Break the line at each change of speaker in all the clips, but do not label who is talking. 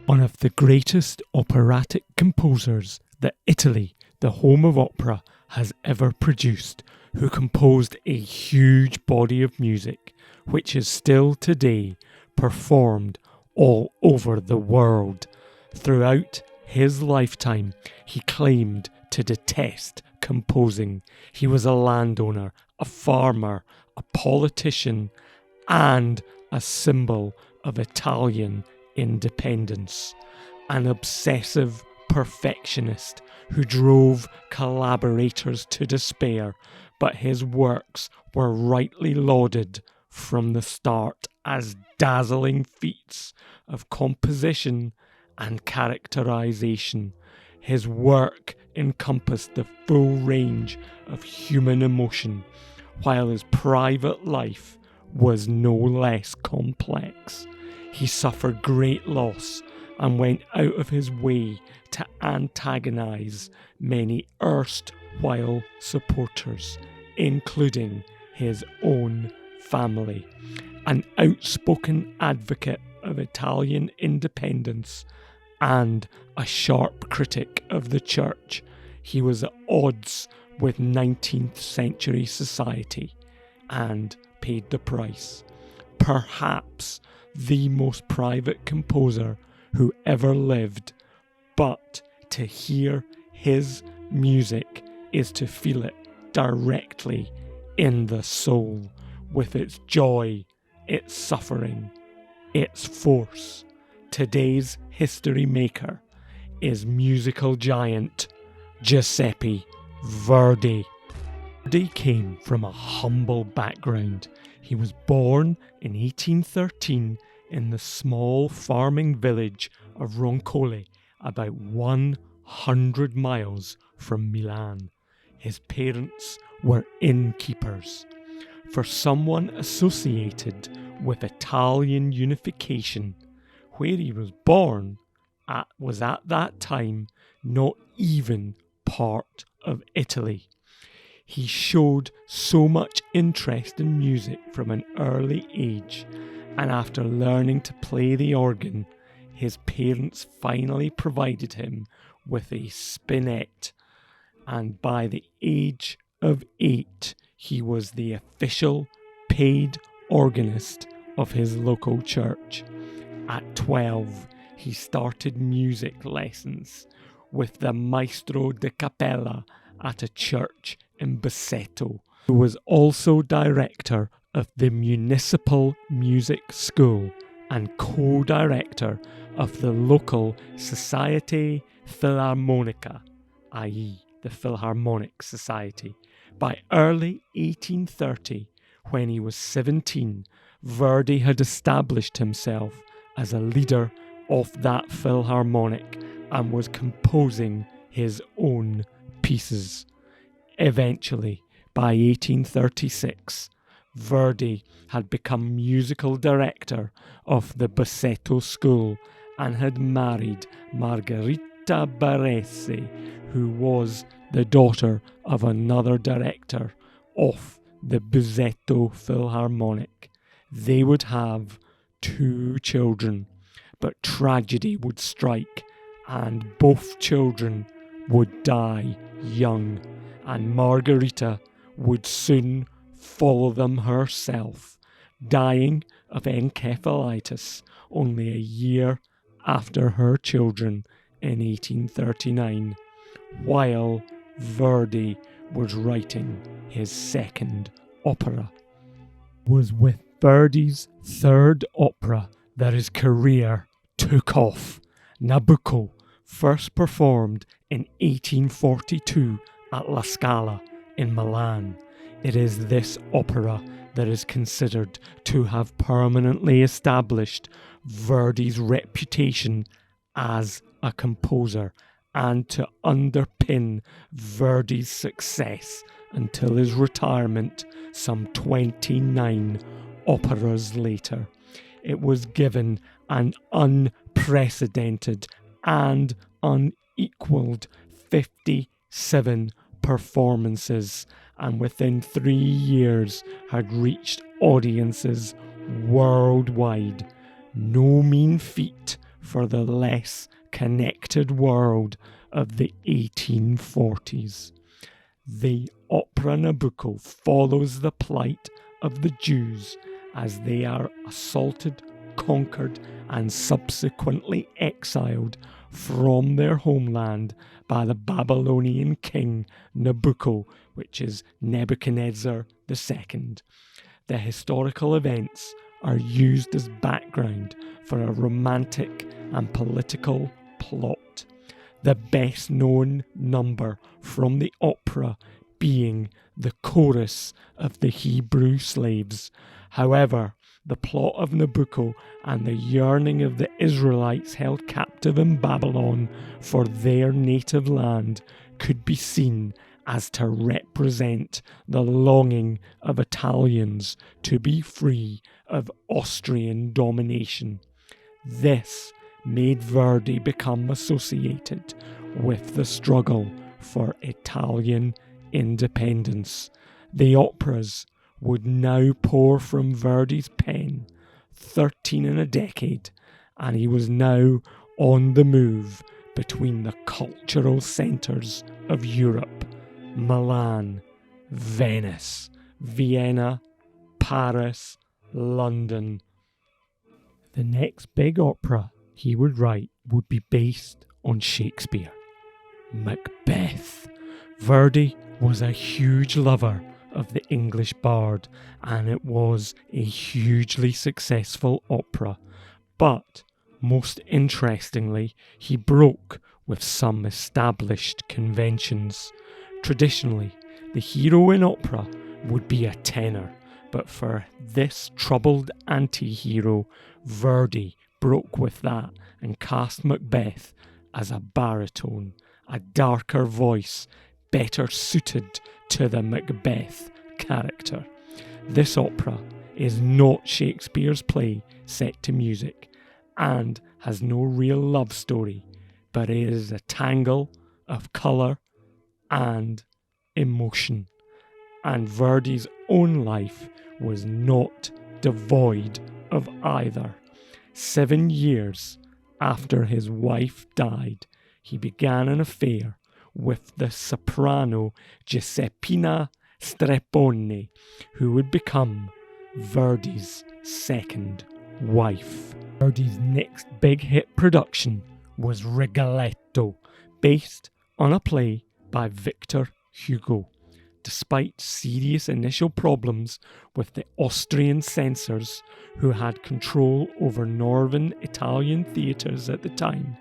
one of the greatest operatic composers that Italy, the home of opera, has ever produced, who composed a huge body of music which is still today performed all over the world. Throughout his lifetime, he claimed to detest composing. He was a landowner, a farmer, a politician, and a symbol of Italian independence. An obsessive perfectionist who drove collaborators to despair, but his works were rightly lauded from the start as dazzling feats of composition and characterization. His work encompassed the full range of human emotion, while his private life was no less complex. He suffered great loss and went out of his way to antagonize many erstwhile supporters, including his own family. An outspoken advocate of Italian independence and a sharp critic of the church, he was at odds with 19th century society and paid the price. Perhaps the most private composer who ever lived, but to hear his music is to feel it directly in the soul, with its joy, its suffering, its force. Today's history maker is musical giant Giuseppe Verdi. Verdi came from a humble background. He was born in 1813 in the small farming village of Roncole, about 100 miles from Milan. His parents were innkeepers. For someone associated with Italian unification, where he was born was at that time not even part of Italy. He showed so much interest in music from an early age, and after learning to play the organ, his parents finally provided him with a spinet, and by the age of 8, he was the official paid organist of his local church. At 12, he started music lessons with the maestro de cappella at a church in Busseto, who was also director of the municipal music school and co-director of the local Societe Filarmonica, i.e. the Philharmonic Society. By early 1830, when he was 17, Verdi had established himself as a leader of that philharmonic and was composing his own pieces. Eventually, by 1836, Verdi had become musical director of the Busseto School and had married Margherita Baresi, who was the daughter of another director of the Busseto Philharmonic. They would have 2 children, but tragedy would strike and both children would die young, and Margherita would soon follow them herself, dying of encephalitis only a year after her children in 1839, while Verdi was writing his second opera. It was with Verdi's third opera that his career took off. Nabucco, first performed in 1842 at La Scala in Milan. It is this opera that is considered to have permanently established Verdi's reputation as a composer and to underpin Verdi's success until his retirement some 29 operas later. It was given an unprecedented and unequalled 57 performances, and within 3 years had reached audiences worldwide. No mean feat for the less connected world of the 1840s. The opera Nabucco follows the plight of the Jews as they are assaulted, conquered, and subsequently exiled from their homeland by the Babylonian king Nabucco, which is Nebuchadnezzar II. The historical events are used as background for a romantic and political plot. The best known number from the opera being the chorus of the Hebrew slaves. However, the plot of Nabucco and the yearning of the Israelites held captive in Babylon for their native land could be seen as to represent the longing of Italians to be free of Austrian domination. This made Verdi become associated with the struggle for Italian independence. The operas would now pour from Verdi's pen, 13 in a decade, and he was now on the move between the cultural centres of Europe: Milan, Venice, Vienna, Paris, London. The next big opera he would write would be based on Shakespeare. Macbeth. Verdi was a huge lover of the English bard, and it was a hugely successful opera. But, most interestingly, he broke with some established conventions. Traditionally, the hero in opera would be a tenor, but for this troubled anti-hero, Verdi broke with that and cast Macbeth as a baritone, a darker voice better suited to the Macbeth character. This opera is not Shakespeare's play set to music and has no real love story, but it is a tangle of colour and emotion. And Verdi's own life was not devoid of either. 7 years after his wife died, he began an affair with the soprano Giuseppina Strepponi, who would become Verdi's second wife. Verdi's next big hit production was Rigoletto, based on a play by Victor Hugo. Despite serious initial problems with the Austrian censors who had control over northern Italian theatres at the time,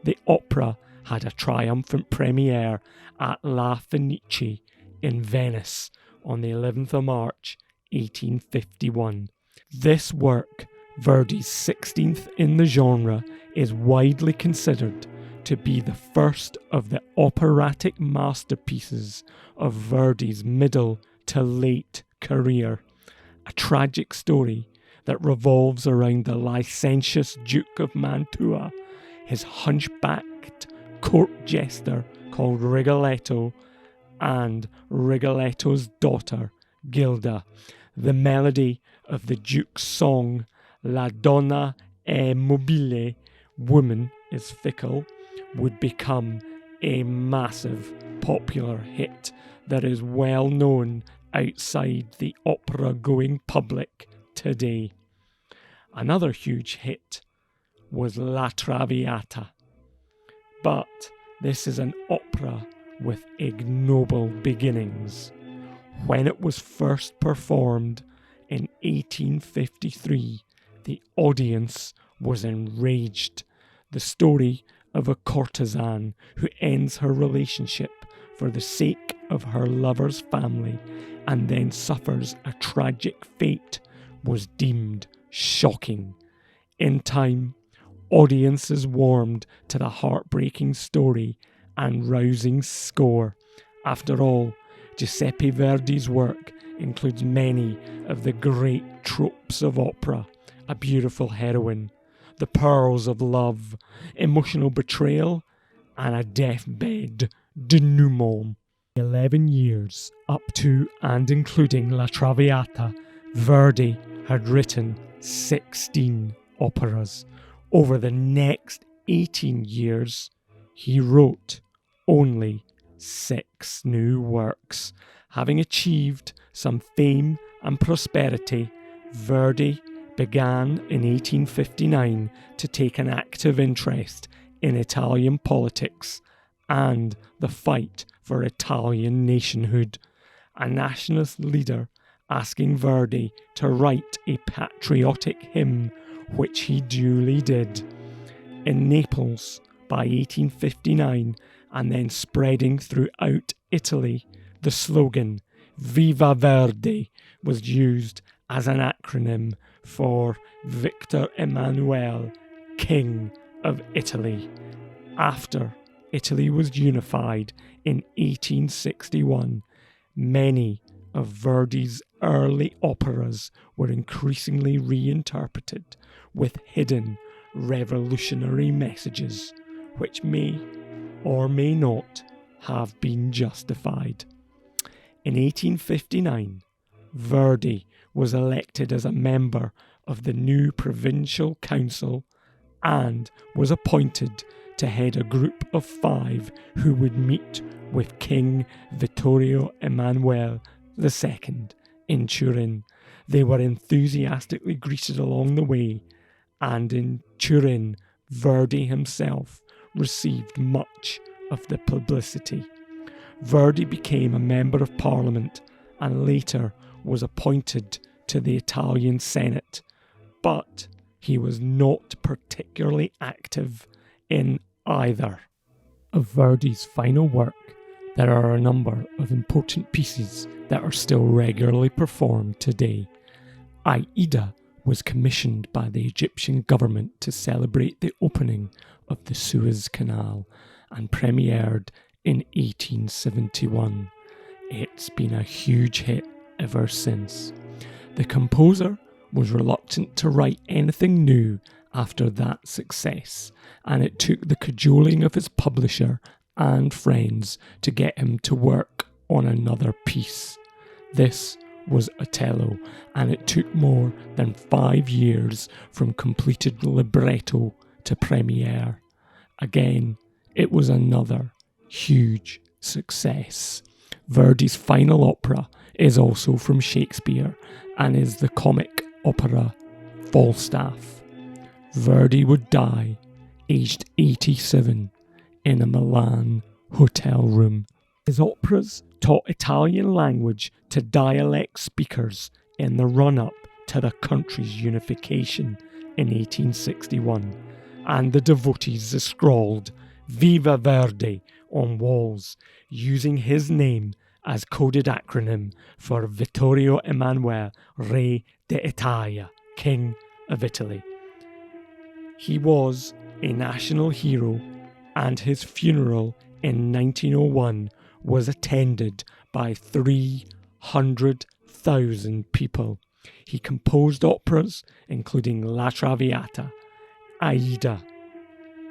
the opera had a triumphant premiere at La Fenice in Venice on the 11th of March 1851. This work, Verdi's 16th in the genre, is widely considered to be the first of the operatic masterpieces of Verdi's middle to late career. A tragic story that revolves around the licentious Duke of Mantua, his hunchbacked court jester called Rigoletto, and Rigoletto's daughter, Gilda. The melody of the Duke's song, La donna è mobile, woman is fickle, would become a massive popular hit that is well known outside the opera-going public today. Another huge hit was La Traviata, but this is an opera with ignoble beginnings. When it was first performed in 1853, the audience was enraged. The story of a courtesan who ends her relationship for the sake of her lover's family and then suffers a tragic fate was deemed shocking. In time, audiences warmed to the heartbreaking story and rousing score. After all, Giuseppe Verdi's work includes many of the great tropes of opera: a beautiful heroine, the pearls of love, emotional betrayal, and a deathbed denouement. 11 years up to and including La Traviata, Verdi had written 16 operas. Over the next 18 years, he wrote only 6 new works. Having achieved some fame and prosperity, Verdi began in 1859 to take an active interest in Italian politics and the fight for Italian nationhood. A nationalist leader asking Verdi to write a patriotic hymn, which he duly did. In Naples by 1859, and then spreading throughout Italy, the slogan Viva Verdi was used as an acronym for Victor Emmanuel, King of Italy. After Italy was unified in 1861, many of Verdi's early operas were increasingly reinterpreted with hidden revolutionary messages, which may or may not have been justified. In 1859, Verdi was elected as a member of the new provincial council and was appointed to head a group of 5 who would meet with King Vittorio Emanuele II in Turin. They were enthusiastically greeted along the way, and in Turin, Verdi himself received much of the publicity. Verdi became a member of Parliament and later was appointed to the Italian Senate, but he was not particularly active in either. Of Verdi's final work, there are a number of important pieces that are still regularly performed today. Aida was commissioned by the Egyptian government to celebrate the opening of the Suez Canal and premiered in 1871. It's been a huge hit ever since. The composer was reluctant to write anything new after that success, and it took the cajoling of his publisher and friends to get him to work on another piece. This was Otello, and it took more than 5 years from completed libretto to premiere. Again, it was another huge success. Verdi's final opera is also from Shakespeare and is the comic opera Falstaff. Verdi would die, aged 87, in a Milan hotel room. His operas taught Italian language to dialect speakers in the run-up to the country's unification in 1861, and the devotees scrawled Viva Verdi on walls, using his name as coded acronym for Vittorio Emanuele, Re d'Italia, King of Italy. He was a national hero, and his funeral in 1901 was attended by 300,000 people. He composed operas including La Traviata, Aida,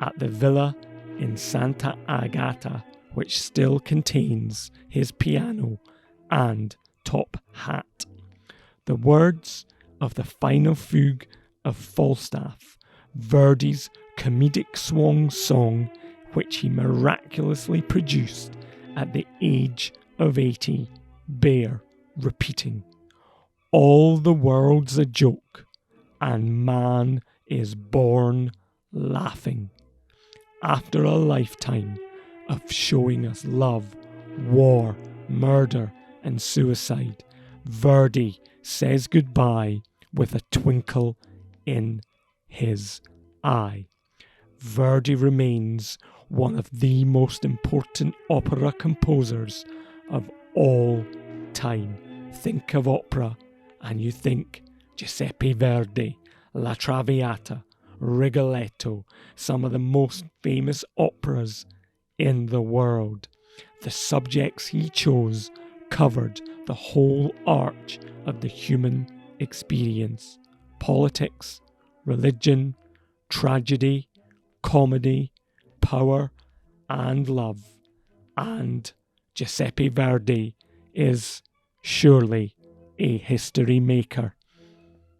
at the villa in Santa Agata, which still contains his piano and top hat. The words of the final fugue of Falstaff, Verdi's comedic swan song, which he miraculously produced at the age of 80, bear repeating. All the world's a joke, and man is born laughing. After a lifetime of showing us love, war, murder, and suicide, Verdi says goodbye with a twinkle in his eye. Verdi remains one of the most important opera composers of all time. Think of opera and you think Giuseppe Verdi, La Traviata, Rigoletto, some of the most famous operas in the world. The subjects he chose covered the whole arch of the human experience: politics, religion, tragedy, comedy, power, and love. And Giuseppe Verdi is surely a history maker.